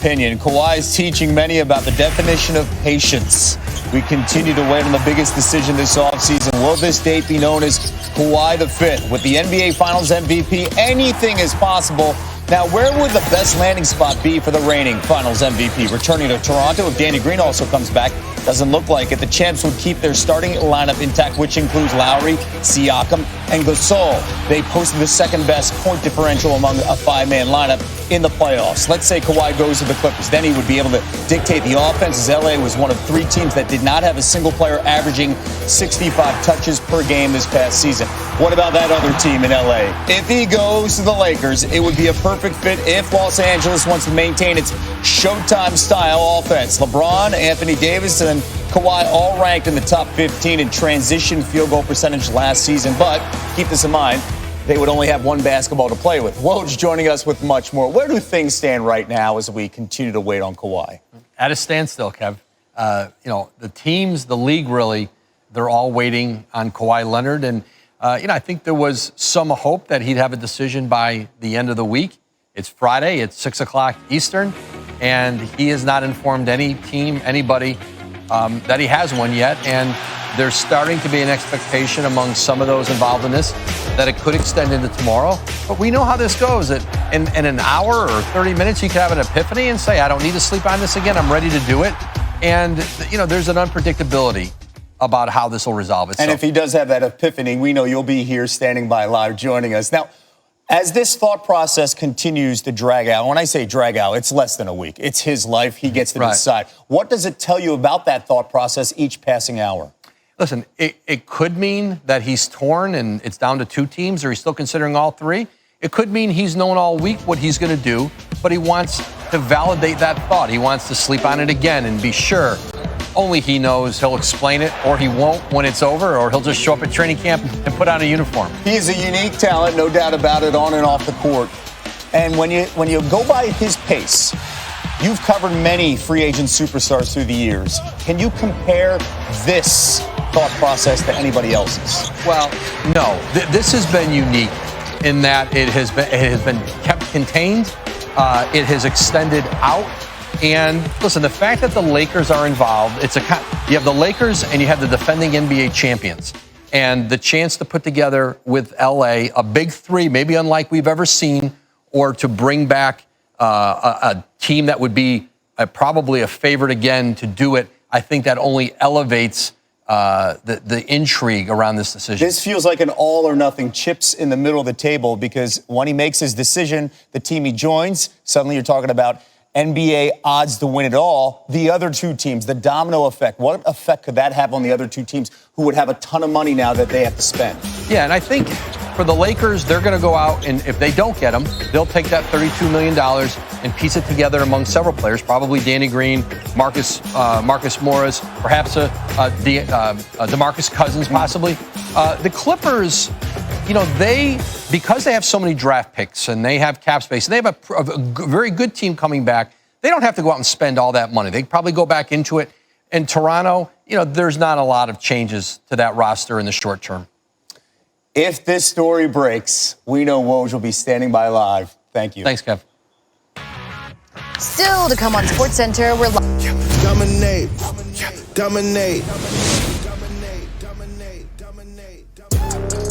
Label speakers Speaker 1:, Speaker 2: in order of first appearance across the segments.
Speaker 1: opinion. Kawhi is teaching many about the definition of patience. We continue to wait on the biggest decision this offseason. Will this date be known as Kawhi the Fifth? With the NBA Finals MVP, anything is possible. Now, where would the best landing spot be for the reigning Finals MVP? Returning to Toronto if Danny Green also comes back? Doesn't look like it. The champs would keep their starting lineup intact, which includes Lowry, Siakam, and Gasol. They posted the second-best point differential among a five-man lineup in the playoffs. Let's say Kawhi goes to the Clippers. Then he would be able to dictate the offense, as LA was one of three teams that did not have a single player averaging 65 touches per game this past season. What about that other team in LA? If he goes to the Lakers, it would be a perfect fit if Los Angeles wants to maintain its Showtime style offense. LeBron, Anthony Davis, and Kawhi all ranked in the top 15 in transition field goal percentage last season. But keep this in mind, they would only have one basketball to play with. Woj joining us with much more. Where do things stand right now as we continue to wait on Kawhi?
Speaker 2: At a standstill, Kev. The teams, the league really, they're all waiting on Kawhi Leonard. And, I think there was some hope that he'd have a decision by the end of the week. It's Friday. It's 6 o'clock Eastern. And he has not informed any team, anybody, that he has one yet. And there's starting to be an expectation among some of those involved in this that it could extend into tomorrow. But we know how this goes. In an hour or 30 minutes, you could have an epiphany and say, I don't need to sleep on this again. I'm ready to do it. And, there's an unpredictability about how this will resolve itself.
Speaker 1: And if he does have that epiphany, we know you'll be here standing by live joining us. Now, as this thought process continues to drag out, when I say drag out, it's less than a week. It's his life. He gets to decide. What does it tell you about that thought process each passing hour?
Speaker 2: Listen, it could mean that he's torn and it's down to two teams, or he's still considering all three. It could mean he's known all week what he's going to do, but he wants to validate that thought. He wants to sleep on it again and be sure. Only he knows. He'll explain it, or he won't when it's over, or he'll just show up at training camp and put on a uniform.
Speaker 1: He is a unique talent, no doubt about it, on and off the court. And when you go by his pace, you've covered many free agent superstars through the years. Can you compare this thought process to anybody else's?
Speaker 2: Well, no. This has been unique in that it has been kept contained. It has extended out. And listen, the fact that the Lakers are involved, you have the Lakers and you have the defending NBA champions. And the chance to put together with LA a big three, maybe unlike we've ever seen, or to bring back a team that would be probably a favorite again to do it, I think that only elevates the intrigue around this decision.
Speaker 1: This feels like an all or nothing, chips in the middle of the table, because when he makes his decision, the team he joins, suddenly you're talking about NBA odds to win it all. The other two teams, the domino effect, what effect could that have on the other two teams who would have a ton of money now that they have to spend?
Speaker 2: Yeah, and I think for the Lakers, they're going to go out, and if they don't get him, they'll take that $32 million and piece it together among several players, probably Danny Green, Marcus Morris, perhaps DeMarcus Cousins, possibly. The Clippers, because they have so many draft picks and they have cap space, and they have a very good team coming back, they don't have to go out and spend all that money. They probably go back into it. In Toronto, there's not a lot of changes to that roster in the short term.
Speaker 1: If this story breaks, we know Woj will be standing by live. Thank you.
Speaker 2: Thanks, Kev.
Speaker 3: Still to come on SportsCenter, we're live.
Speaker 4: Dominate.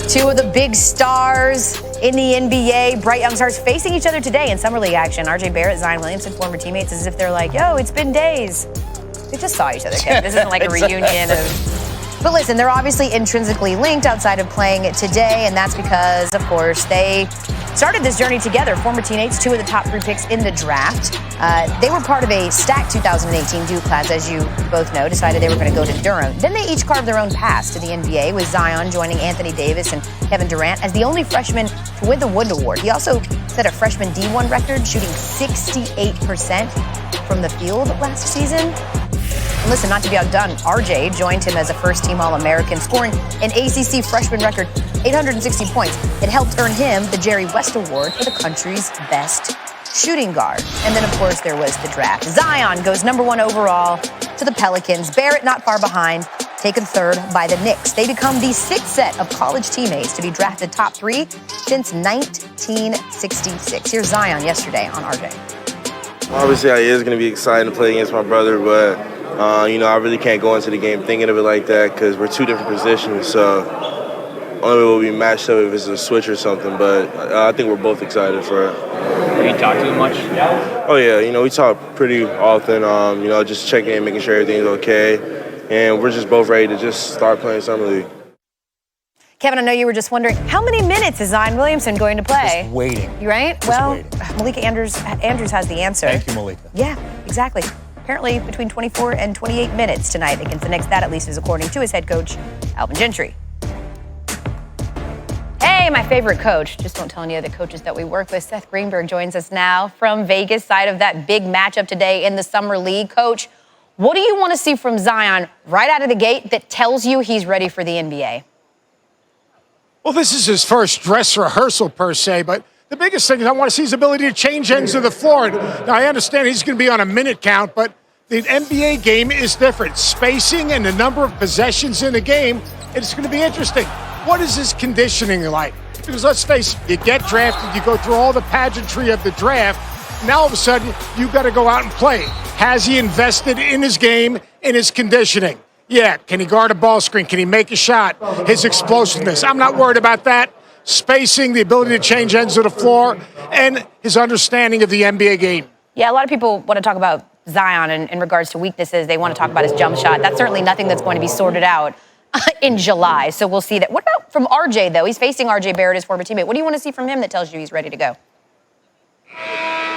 Speaker 3: Two of the big stars in the NBA, bright young stars, facing each other today in Summer League action. RJ Barrett, Zion Williamson, former teammates, as if they're like, yo, it's been days. They just saw each other, Kevin. This isn't like a reunion of... But listen, they're obviously intrinsically linked outside of playing it today, and that's because, of course, they started this journey together. Former teammates, two of the top three picks in the draft. They were part of a stacked 2018 Duke class, as you both know, decided they were going to go to Durham. Then they each carved their own paths to the NBA, with Zion joining Anthony Davis and Kevin Durant as the only freshman to win the Wood Award. He also set a freshman D1 record, shooting 68% from the field last season. And listen, not to be outdone, RJ joined him as a first-team All-American, scoring an ACC freshman record, 860 points. It helped earn him the Jerry West Award for the country's best shooting guard. And then, of course, there was the draft. Zion goes #1 overall to the Pelicans. Barrett not far behind, taken third by the Knicks. They become the sixth set of college teammates to be drafted top three since 1966. Here's Zion yesterday on RJ.
Speaker 4: Obviously, it is going to be exciting to play against my brother, but, I really can't go into the game thinking of it like that because we're two different positions. So only way we'll be matched up if it's a switch or something, but I think we're both excited for it.
Speaker 5: Do you talk to him much?
Speaker 4: Oh, yeah. We talk pretty often, just checking in, making sure everything's okay. And we're just both ready to just start playing Summer League.
Speaker 3: Kevin, I know you were just wondering, how many minutes is Zion Williamson going to play?
Speaker 1: Just waiting.
Speaker 3: You right?
Speaker 1: Just
Speaker 3: well,
Speaker 1: waiting.
Speaker 3: Malika Andrews has the answer.
Speaker 1: Thank you, Malika.
Speaker 3: Yeah, exactly. Apparently between 24 and 28 minutes tonight against the Knicks. That at least is according to his head coach, Alvin Gentry. Hey, my favorite coach. Just don't tell any other coaches that we work with. Seth Greenberg joins us now from Vegas, side of that big matchup today in the Summer League. Coach, what do you want to see from Zion right out of the gate that tells you he's ready for the NBA?
Speaker 6: Well, this is his first dress rehearsal per se, but the biggest thing is I want to see his ability to change ends of the floor. Now, I understand he's going to be on a minute count, but the NBA game is different. Spacing and the number of possessions in the game, it's going to be interesting. What is his conditioning like? Because let's face it, you get drafted, you go through all the pageantry of the draft, now all of a sudden you've got to go out and play. Has he invested in his game, in his conditioning? Yeah, can he guard a ball screen? Can he make a shot? His explosiveness. I'm not worried about that. Spacing, the ability to change ends of the floor, and his understanding of the NBA game.
Speaker 3: Yeah, a lot of people want to talk about Zion in regards to weaknesses. They want to talk about his jump shot. That's certainly nothing that's going to be sorted out in July, so we'll see that. What about from RJ, though? He's facing RJ Barrett, his former teammate. What do you want to see from him that tells you he's ready to go?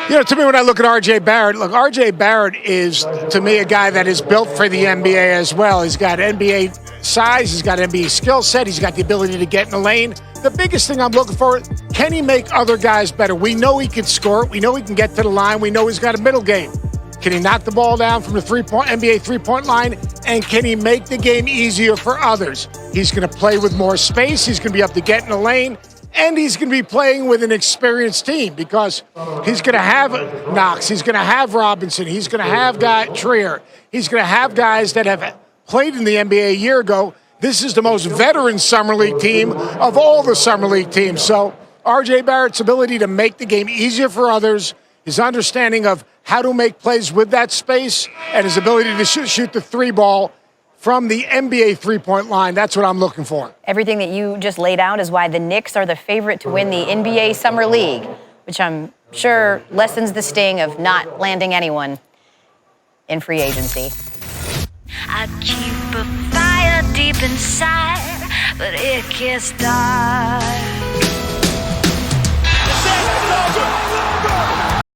Speaker 6: To me, when I look at R.J. Barrett, R.J. Barrett is, to me, a guy that is built for the NBA as well. He's got NBA size, he's got NBA skill set, he's got the ability to get in the lane. The biggest thing I'm looking for, can he make other guys better? We know he can score, we know he can get to the line, we know he's got a middle game. Can he knock the ball down from the NBA three-point line? And can he make the game easier for others? He's going to play with more space, he's going to be able to get in the lane, and he's going to be playing with an experienced team because he's going to have Knox, he's going to have Robinson, he's going to have Trier, he's going to have guys that have played in the NBA a year ago. This is the most veteran Summer League team of all the Summer League teams. So R.J. Barrett's ability to make the game easier for others, his understanding of how to make plays with that space, and his ability to shoot the three ball from the NBA three-point line. That's what I'm looking for.
Speaker 3: Everything that you just laid out is why the Knicks are the favorite to win the NBA Summer League, which I'm sure lessens the sting of not landing anyone in free agency.
Speaker 7: I keep a fire deep inside, but it gets dark.